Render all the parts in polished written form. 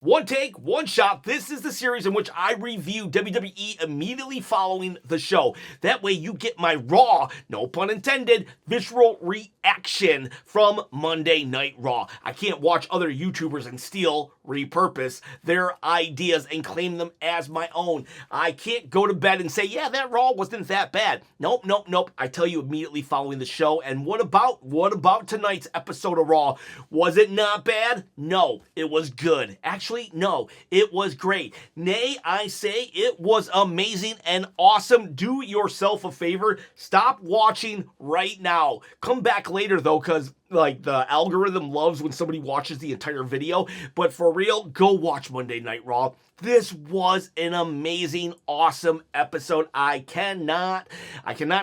One take, one shot. This is the series in which I review WWE immediately following the show. That way you get my raw, no pun intended, visceral reaction from Monday Night Raw. I can't watch other YouTubers and repurpose their ideas and claim them as my own. I can't go to bed and say, yeah, that Raw wasn't that bad. Nope. I tell you immediately following the show. And what about tonight's episode of Raw? Was it not bad? No, it was good. Actually, no, it was great. Nay, I say it was amazing and awesome. Do yourself a favor. Stop watching right now. Come back later, though, because like the algorithm loves when somebody watches the entire video. But for real, go watch Monday Night Raw. This was an amazing, awesome episode. I cannot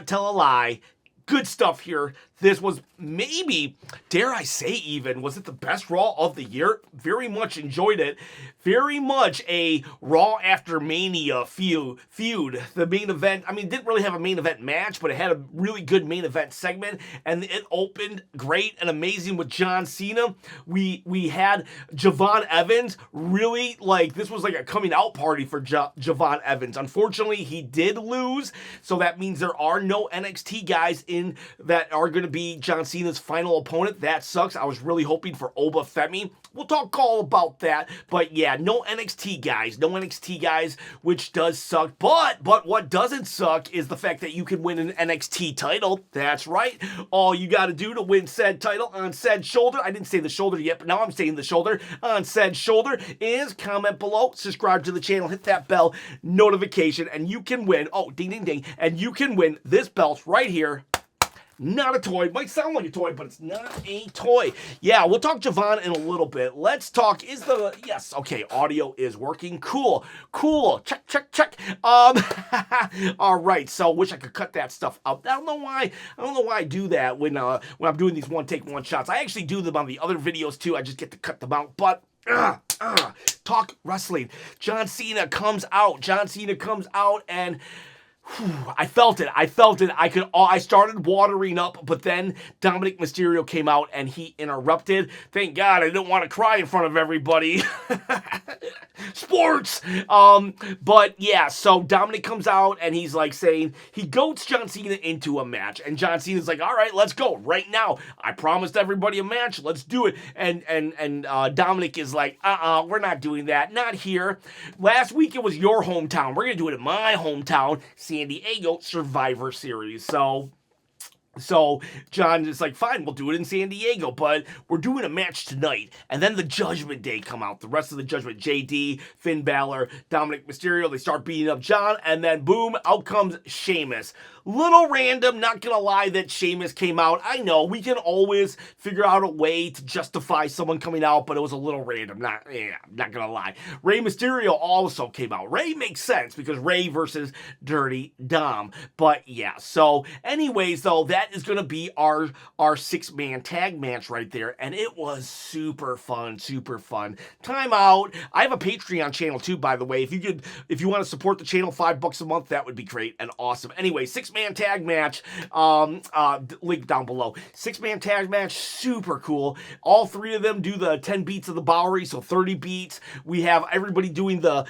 tell a lie. Good stuff here. This was maybe, dare I say even, was it the best Raw of the year? Very much enjoyed it. Very much a Raw after Mania feud. The main event, I mean, didn't really have a main event match, but it had a really good main event segment, and it opened great and amazing with John Cena. We had Javon Evans, really, like, this was like a coming out party for Javon Evans. Unfortunately, he did lose, so that means there are no NXT guys in that are going to be John Cena's final opponent. That sucks. I was really hoping for Oba Femi. We'll talk all about that. But yeah, no NXT guys, which does suck. But what doesn't suck is the fact that you can win an NXT title. That's right. All you got to do to win said title on said shoulder, I didn't say the shoulder yet, but now I'm saying the shoulder, on said shoulder, is comment below, subscribe to the channel, hit that bell notification, and you can win, ding, and you can win this belt right here. Not a toy. Might sound like a toy, but it's not a toy. Yeah, we'll talk Javon in a little bit. Let's talk, yes, okay, audio is working. Cool. Check. All right, so wish I could cut that stuff out. I don't know why I do that when I'm doing these one take, one shots. I actually do them on the other videos too. I just get to cut them out, but talk wrestling. John Cena comes out and I felt it. I started watering up, but then Dominic Mysterio came out and he interrupted. Thank God I didn't want to cry in front of everybody. Sports! But yeah, so Dominic comes out and he's like saying, he goats John Cena into a match. And John Cena's like, all right, let's go right now. I promised everybody a match. Let's do it. And Dominic is like, we're not doing that. Not here. Last week it was your hometown. We're going to do it in my hometown. San Diego Survivor Series. So John is like, fine, we'll do it in San Diego, but we're doing a match tonight. And then the Judgment Day come out. The rest of the Judgment, JD, Finn Balor, Dominic Mysterio, they start beating up John, and then boom, out comes Sheamus. Little random, not gonna lie that Sheamus came out. I know, we can always figure out a way to justify someone coming out, but it was a little random, not gonna lie. Rey Mysterio also came out. Rey makes sense, because Rey versus Dirty Dom. But yeah, so anyways, though, that is gonna be our 6-man tag match right there, and it was super fun. Time out. I have a Patreon channel too, by the way. If you want to support the channel, $5 a month, that would be great and awesome. Anyway, 6-man tag match, link down below. 6-man tag match, super cool. All three of them do the 10 beats of the Bowery, so 30 beats. We have everybody doing the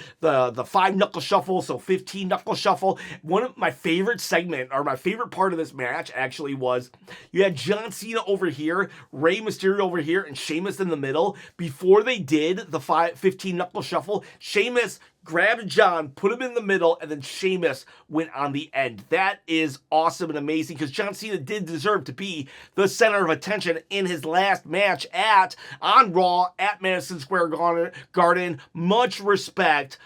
5 knuckle shuffle, so 15 knuckle shuffle. One of my favorite segment, or my favorite part of this match actually was, you had John Cena over here, Rey Mysterio over here, and Sheamus in the middle. Before they did the 15 knuckle shuffle, Sheamus grabbed John, put him in the middle, and then Sheamus went on the end. That is awesome and amazing, because John Cena did deserve to be the center of attention in his last match on Raw at Madison Square Garden. Much respect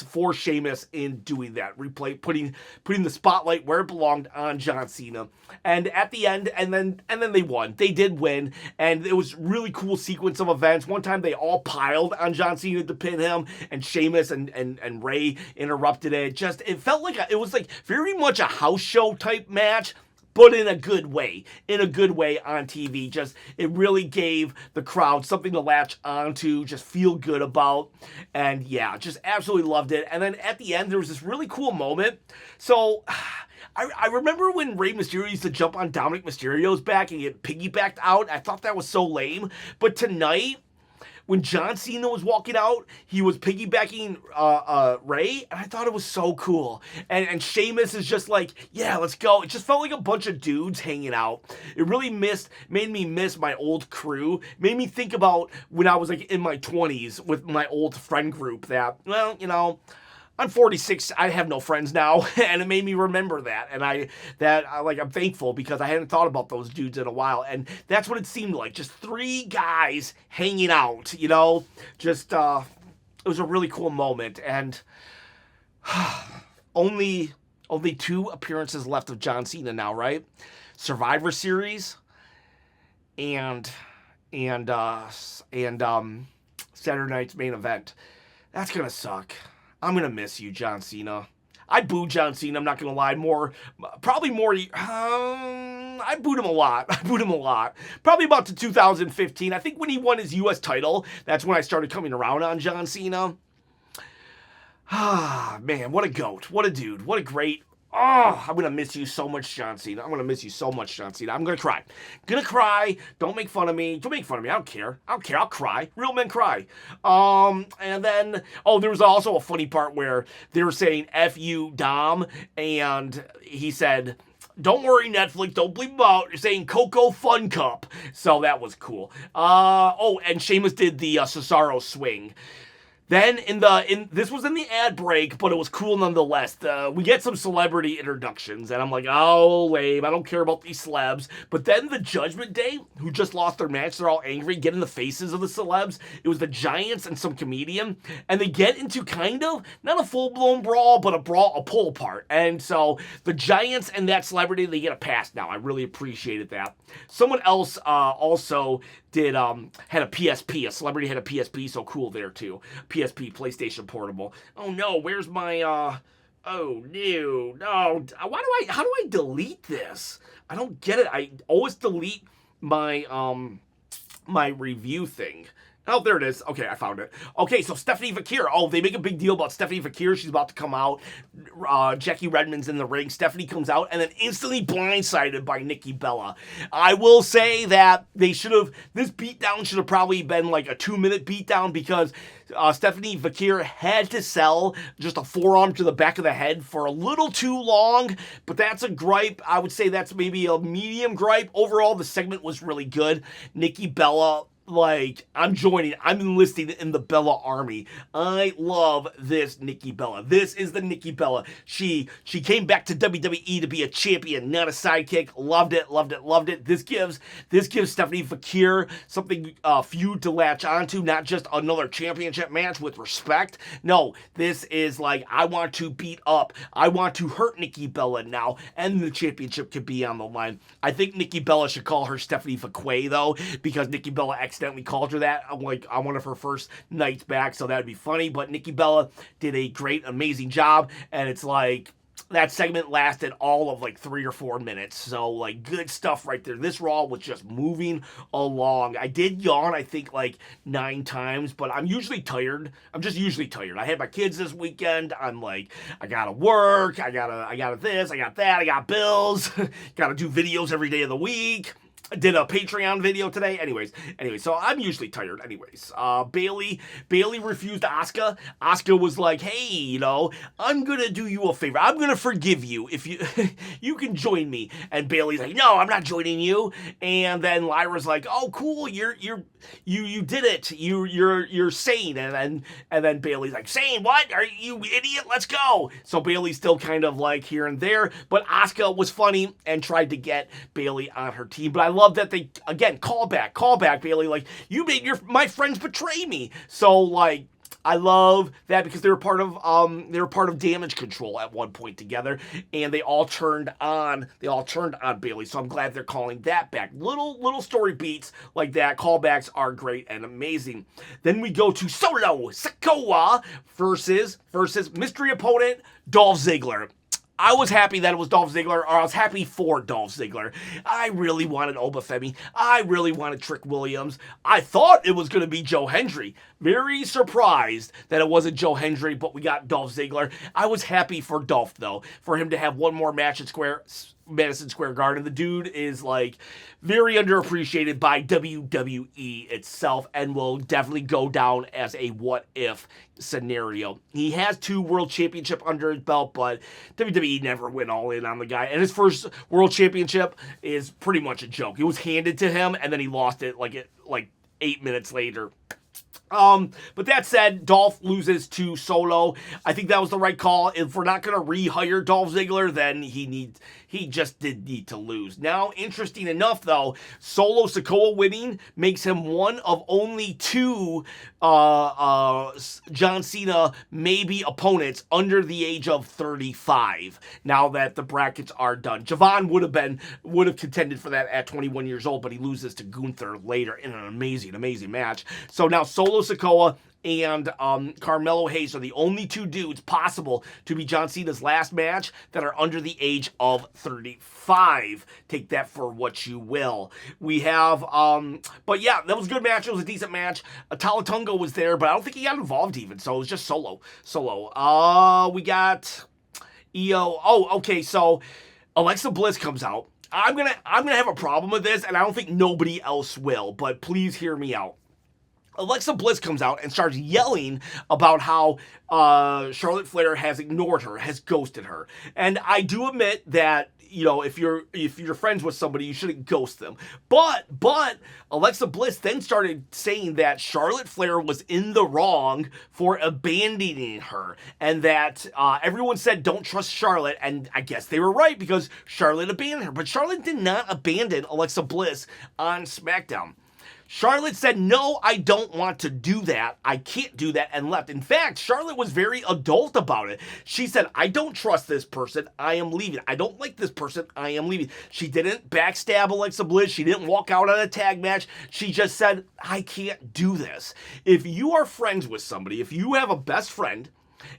for Sheamus in doing that. Putting the spotlight where it belonged on John Cena. And at the end, and then they won. They did win, and it was really cool sequence of events. One time they all piled on John Cena to pin him, and Sheamus and Rey interrupted it. It felt like it was like very much a house show type match, but in a good way on TV. It really gave the crowd something to latch onto, just feel good about, and yeah, just absolutely loved it. And then at the end, there was this really cool moment. So I remember when Rey Mysterio used to jump on Dominic Mysterio's back and get piggybacked out. I thought that was so lame, but tonight, when John Cena was walking out, he was piggybacking Ray, and I thought it was so cool. And Sheamus is just like, yeah, let's go. It just felt like a bunch of dudes hanging out. It really made me miss my old crew. Made me think about when I was like in my 20s with my old friend group that, well, you know, I'm 46. I have no friends now, and it made me remember that. And I'm thankful because I hadn't thought about those dudes in a while. And that's what it seemed like, just three guys hanging out. You know, just it was a really cool moment. And only 2 appearances left of John Cena now, right? Survivor Series and Saturday night's main event. That's gonna suck. I'm going to miss you, John Cena. I booed John Cena, I'm not going to lie. I booed him a lot. Probably about to 2015. I think when he won his U.S. title, that's when I started coming around on John Cena. Ah, man, what a goat. What a dude. What a great... Oh, I'm going to miss you so much, John Cena. I'm going to cry. Don't make fun of me. I don't care. I'll cry. Real men cry. And then, there was also a funny part where they were saying F you, Dom, and he said, don't worry, Netflix, don't bleep him out. You're saying Coco Fun Cup. So that was cool. And Sheamus did the Cesaro swing. Then this was in the ad break, but it was cool nonetheless. We get some celebrity introductions, and I'm like, oh, lame. I don't care about these celebs. But then the Judgment Day, who just lost their match, they're all angry, get in the faces of the celebs. It was the Giants and some comedian, and they get into kind of not a full-blown brawl, but a pull apart. And so the Giants and that celebrity, they get a pass now. I really appreciated that. Someone else also had a PSP. A celebrity had a PSP, so cool there too. PSP, PlayStation Portable. Oh no, where's my, oh no, how do I delete this? I don't get it. I always delete my, my review thing. Oh, there it is. Okay, I found it. Okay, so Stephanie Vakir. Oh, they make a big deal about Stephanie Vakir. She's about to come out. Jackie Redmond's in the ring. Stephanie comes out and then instantly blindsided by Nikki Bella. I will say that this beatdown should have probably been like a 2-minute beatdown because Stephanie Vakir had to sell just a forearm to the back of the head for a little too long, but that's a gripe. I would say that's maybe a medium gripe. Overall, the segment was really good. Nikki Bella, I'm enlisting in the Bella army. I love this Nikki Bella. This is the Nikki Bella. She came back to WWE to be a champion, not a sidekick. Loved it. This gives Stephanie Vakir something feud to latch onto, not just another championship match with respect. No, this is I want to beat up. I want to hurt Nikki Bella now, and the championship could be on the line. I think Nikki Bella should call her Stephanie Vakwe, though, because Nikki Bella accidentally called her that on one of her first nights back, so that would be funny. But Nikki Bella did a great, amazing job, and it's that segment lasted all of 3 or 4 minutes. So good stuff right there. This Raw was just moving along. I did yawn, I think 9 times, but I'm usually tired. I'm just usually tired. I had my kids this weekend. I'm I gotta work. I gotta this. I got that. I got bills. Gotta do videos every day of the week. I did a Patreon video today. Anyways, so I'm usually tired. Anyways, Bayley refused Asuka. Asuka was like, hey, I'm gonna do you a favor. I'm gonna forgive you if you you can join me. And Bayley's like, no, I'm not joining you. And then Lyra's like, oh, cool, you did it. You're sane. And then Bayley's like, sane? What? Are you idiot? Let's go. So Bayley's still kind of here and there, but Asuka was funny and tried to get Bayley on her team. But I love that they, again, call back, Bayley, you made my friends betray me. So, I love that because they were part of Damage Control at one point together, and they all turned on Bayley. So I'm glad they're calling that back. Little story beats like that, callbacks are great and amazing. Then we go to Solo Sikoa versus mystery opponent Dolph Ziggler. I was happy that it was Dolph Ziggler, or I was happy for Dolph Ziggler. I really wanted Obafemi. I really wanted Trick Williams. I thought it was going to be Joe Hendry. Very surprised that it wasn't Joe Hendry, but we got Dolph Ziggler. I was happy for Dolph, though, for him to have one more match at Madison Square Garden. The dude is like very underappreciated by WWE itself and will definitely go down as a what if scenario. He has 2 world championship under his belt, but WWE never went all in on the guy. And his first world championship is pretty much a joke. It was handed to him and then he lost it like 8 minutes later. But that said, Dolph loses to Solo. I think that was the right call. If we're not going to rehire Dolph Ziggler, then he just did need to lose. Now, interesting enough, though, Solo Sikoa winning makes him one of only 2 John Cena maybe opponents under the age of 35. Now that the brackets are done, Javon would have contended for that at 21 years old, but he loses to Gunther later in an amazing match. So now Solo Sikoa and Carmelo Hayes are the only 2 dudes possible to be John Cena's last match that are under the age of 35. Take that for what you will. We have, but yeah, that was a good match. It was a decent match. Talatunga was there, but I don't think he got involved even, so it was just Solo. We got EO. Oh, okay, so Alexa Bliss comes out. I'm gonna have a problem with this, and I don't think nobody else will, but please hear me out. Alexa Bliss comes out and starts yelling about how Charlotte Flair has ignored her, has ghosted her. And I do admit that, you know, if you're friends with somebody, you shouldn't ghost them. But Alexa Bliss then started saying that Charlotte Flair was in the wrong for abandoning her, and that everyone said don't trust Charlotte, and I guess they were right because Charlotte abandoned her. But Charlotte did not abandon Alexa Bliss on SmackDown. Charlotte said, no, I don't want to do that. I can't do that, and left. In fact, Charlotte was very adult about it. She said, I don't trust this person. I am leaving. I don't like this person. I am leaving. She didn't backstab Alexa Bliss. She didn't walk out on a tag match. She just said, I can't do this. If you are friends with somebody, if you have a best friend,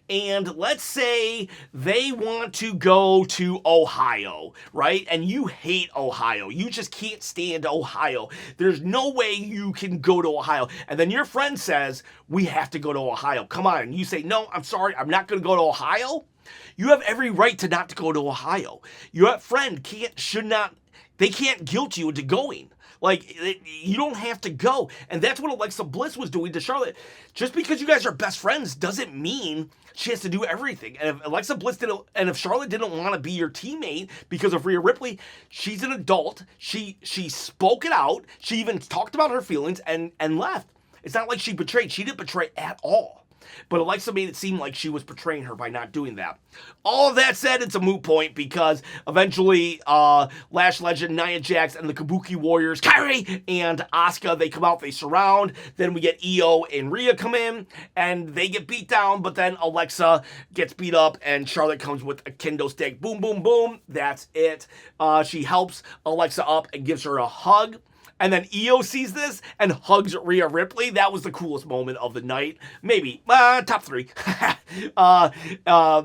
and let's say they want to go to Ohio, right? And you hate Ohio. You just can't stand Ohio. There's no way you can go to Ohio. And then your friend says, we have to go to Ohio. Come on. And you say, no, I'm sorry. I'm not going to go to Ohio. You have every right to not to go to Ohio. Your friend they can't guilt you into going. Like, you don't have to go. And that's what Alexa Bliss was doing to Charlotte. Just because you guys are best friends doesn't mean she has to do everything. And if Alexa Bliss if Charlotte didn't want to be your teammate because of Rhea Ripley, she's an adult. She spoke it out. She even talked about her feelings and left. It's not like she betrayed. She didn't betray at all. But Alexa made it seem like she was betraying her by not doing that. All of that said, it's a moot point because eventually Lash Legend, Nia Jax, and the Kabuki Warriors, Kairi and Asuka, they come out, they surround. Then we get Io and Rhea come in, and they get beat down, but then Alexa gets beat up, and Charlotte comes with a kendo stick. Boom, boom, boom. That's it. She helps Alexa up and gives her a hug. And then Io sees this and hugs Rhea Ripley. That was the coolest moment of the night. Maybe top 3.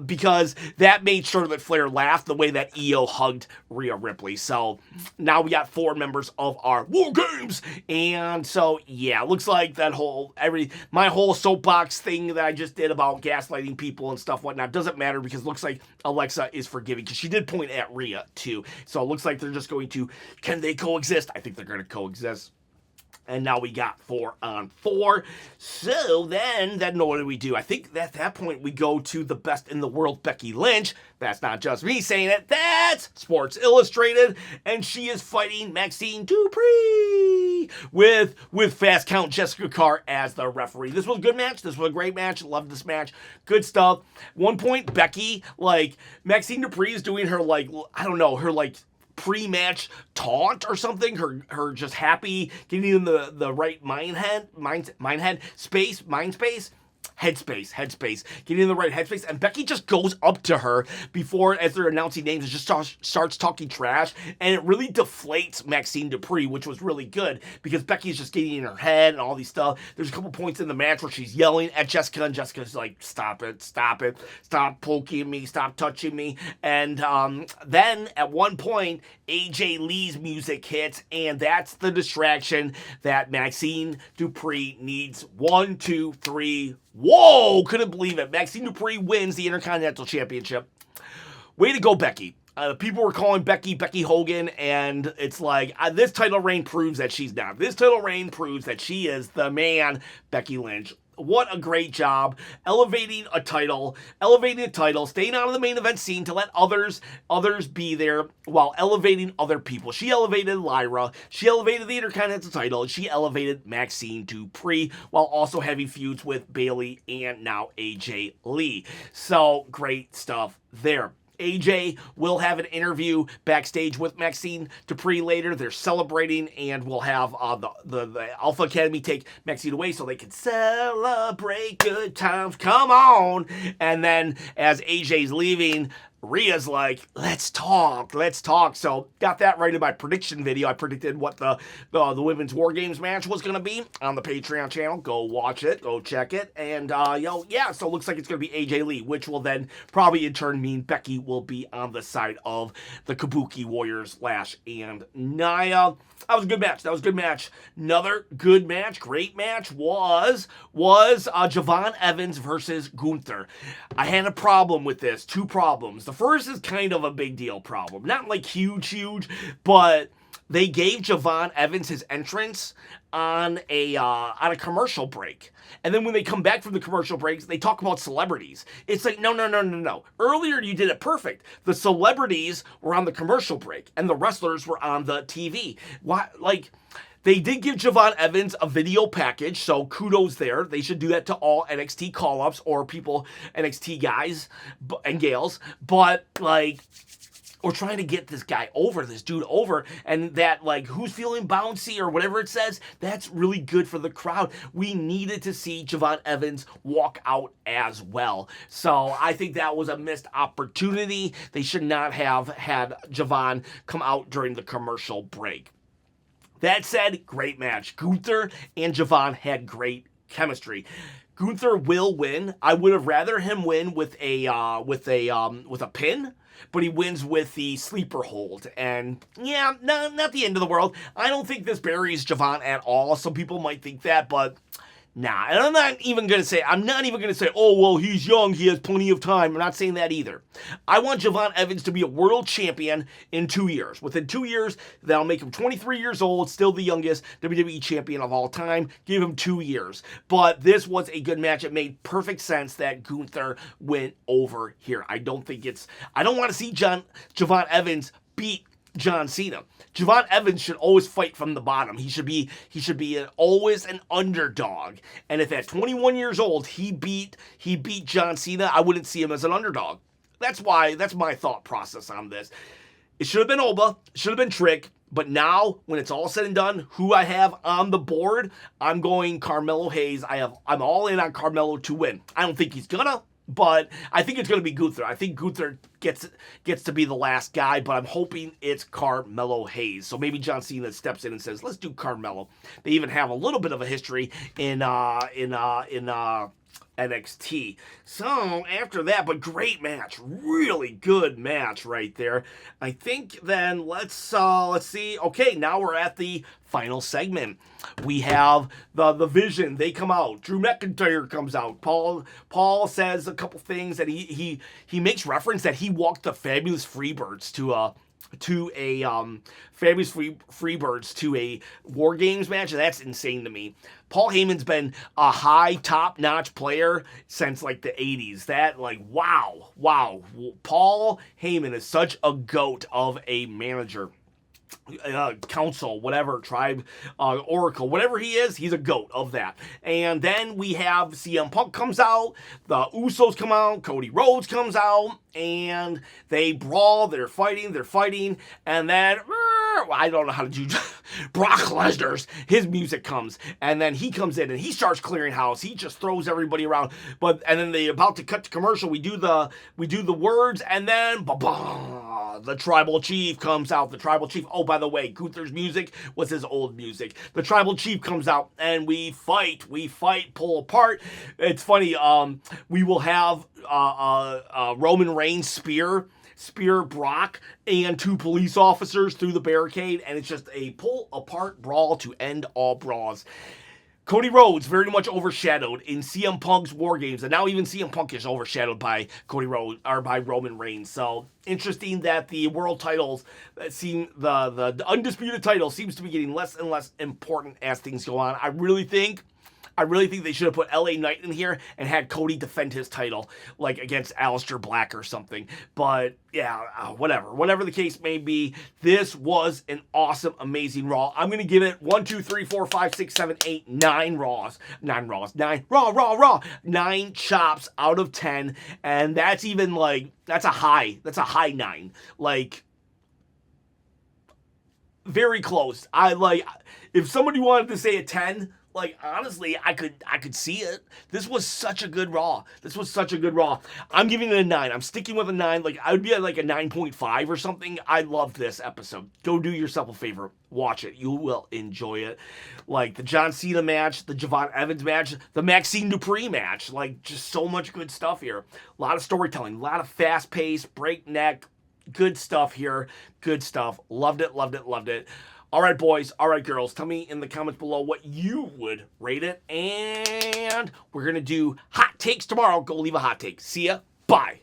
Because that made Charlotte Flair laugh the way that Io hugged Rhea Ripley. So now we got 4 members of our WarGames. And so, yeah, looks like that my whole soapbox thing that I just did about gaslighting people and stuff, whatnot, doesn't matter because it looks like Alexa is forgiving because she did point at Rhea too. So it looks like they're just going to, can they coexist? I think they're going to coexist. And now we got 4-on-4. So then what do we do? I think at that point we go to the best in the world, Becky Lynch. That's not just me saying it. That's Sports Illustrated. And she is fighting Maxine Dupree with Fast Count Jessica Carr as the referee. This was a good match. This was a great match. Loved this match. Good stuff. One point, Becky, Maxine Dupree is doing her, pre-match taunt or something, her just happy, getting in the right mind space, headspace, getting in the right headspace, and Becky just goes up to her as they're announcing names and just starts talking trash, and it really deflates Maxine Dupree, which was really good, because Becky's just getting in her head and all these stuff. There's a couple points in the match where she's yelling at Jessica, and Jessica's like, stop it, stop poking me, stop touching me, and then at one point, AJ Lee's music hits, and that's the distraction that Maxine Dupree needs. 1, 2, 3, whoa, couldn't believe it. Maxine Dupree wins the Intercontinental Championship. Way to go, Becky. People were calling Becky Hogan, and it's like, this title reign proves that she's not. This title reign proves that she is the man, Becky Lynch. What a great job elevating a title, staying out of the main event scene to let others be there while elevating other people. She elevated Lyra, she elevated the Intercontinental title, she elevated Maxine Dupree while also having feuds with Bayley and now AJ Lee. So great stuff there. AJ will have an interview backstage with Maxine Dupree later. They're celebrating, and we'll have the Alpha Academy take Maxine away so they can celebrate good times. Come on! And then as AJ's leaving, Rhea's like, let's talk. So got that right in my prediction video. I predicted what the women's WarGames match was going to be on the Patreon channel. Go watch it. Go check it. And, yeah, so it looks like it's going to be AJ Lee, which will then probably in turn mean Becky will be on the side of the Kabuki Warriors, Lash and Nia. That was a good match. Another good match, great match was Javon Evans versus Gunther. I had a problem with this. Two problems. The first is kind of a big deal problem. Not like huge, but they gave Javon Evans his entrance on a commercial break. And then when they come back from the commercial breaks, they talk about celebrities. It's like, no. Earlier, you did it perfect. The celebrities were on the commercial break, and the wrestlers were on the TV. Why, like, they did give Javon Evans a video package, so kudos there. They should do that to all NXT call-ups or people, NXT guys and gals. But, like, we're trying to get this dude over, and that, like, who's feeling bouncy or whatever it says, that's really good for the crowd. We needed to see Javon Evans walk out as well. So I think that was a missed opportunity. They should not have had Javon come out during the commercial break. That said, great match. Gunther and Javon had great chemistry. Gunther will win. I would have rather him win with a pin, but he wins with the sleeper hold. And yeah, not the end of the world. I don't think this buries Javon at all. Some people might think that, but nah. And I'm not even going to say, oh, well, he's young, he has plenty of time. I'm not saying that either. I want Javon Evans to be a world champion in 2 years. Within 2 years, that'll make him 23 years old, still the youngest WWE champion of all time. Give him 2 years. But this was a good match. It made perfect sense that Gunther went over here. I don't want to see Javon Evans beat John Cena. Javon Evans should always fight from the bottom. He should be always an underdog. And if at 21 years old he beat John Cena, I wouldn't see him as an underdog. That's my thought process on this. It should have been Oba, should have been Trick, but now when it's all said and done, who I have on the board, I'm going Carmelo Hayes. I'm all in on Carmelo to win. I don't think he's gonna, but I think it's going to be Gunther. I think Gunther gets to be the last guy, but I'm hoping it's Carmelo Hayes. So maybe John Cena steps in and says, let's do Carmelo. They even have a little bit of a history in NXT. So after that, but great match, really good match right there. I think then let's see. Okay, now we're at the final segment. We have the Vision. They come out. Drew McIntyre comes out. Paul says a couple things that he makes reference that he walked the Fabulous Freebirds to a Fabulous Freebirds to a WarGames match. That's insane to me. Paul Heyman's been a high, top-notch player since, like, the 80s. That, like, wow. Paul Heyman is such a goat of a manager. Council, whatever, tribe, oracle, whatever he is, he's a goat of that. And then we have CM Punk comes out, the Usos come out, Cody Rhodes comes out, and they brawl, they're fighting, and then I don't know how to do Brock Lesnar's, his music comes, and then he comes in and he starts clearing house. He just throws everybody around. And then they about to cut to commercial. We do the words, and then the Tribal Chief comes out. The Tribal Chief. Oh, by the way, Gunther's music was his old music. The Tribal Chief comes out, and we fight, pull apart. It's funny. We will have Roman Reigns spear Brock and 2 police officers through the barricade, and it's just a pull apart brawl to end all brawls. Cody Rhodes very much overshadowed in CM Punk's WarGames, and now even CM Punk is overshadowed by Cody Rhodes or by Roman Reigns. So interesting that the world titles seem the undisputed title seems to be getting less and less important as things go on. I really think they should have put LA Knight in here and had Cody defend his title, like against Aleister Black or something. But yeah, whatever the case may be, this was an awesome, amazing Raw. I'm gonna give it 1, 2, 3, 4, 5, 6, 7, 8, 9 9 chops out of 10, and that's even like that's a high 9, like very close. If somebody wanted to say a 10. Like, honestly, I could see it. This was such a good Raw. I'm giving it a 9. I'm sticking with a 9. Like, I would be at like a 9.5 or something. I love this episode. Go do yourself a favor. Watch it. You will enjoy it. Like, the John Cena match, the Javon Evans match, the Maxine Dupree match. Like, just so much good stuff here. A lot of storytelling. A lot of fast-paced, breakneck, good stuff here. Good stuff. Loved it. All right, boys. All right, girls. Tell me in the comments below what you would rate it. And we're going to do hot takes tomorrow. Go leave a hot take. See ya. Bye.